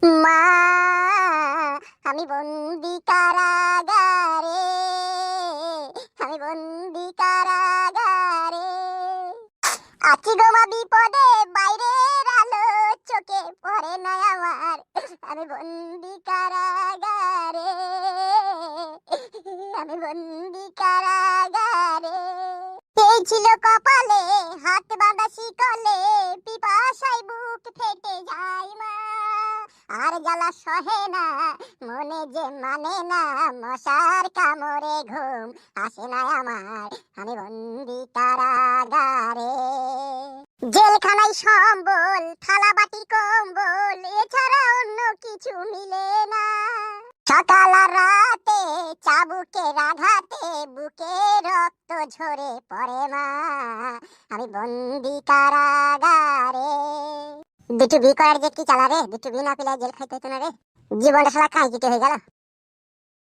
মা, আমি বন্দি কারাগারে, আমি বন্দি কারাগারে আছি গো মা, বিপদে বাইরের আলো চোখে পড়ে না আমার, আমি বন্দি কারাগারে, আমি বন্দি কারাগারে। এই ছিল কপালে হাত বাঁধা শিকলে, পিপাসায় বুক ফেটে যায় মা, আর জ্বালা সহে না মনে যে মানে না, মশার কামড়ে ঘুম আসে না আমার, আমি বন্দি কারাগারে। জেলখানায় সম্বল থালা বাটি কম্বল এছাড়া অন্য কিছু মিলে না, সকাল আর রাতে চাবুকের আঘাতে বুকে রক্ত ঝরে পড়ে মা, আমি বন্দি কারাগারে। দুটো বি করার যে কি চালা রে, দুটো বি না পেলে জেল খাইতে হতো না রে, জীবনটা সারা কাঁই কেটে হয়ে গেল।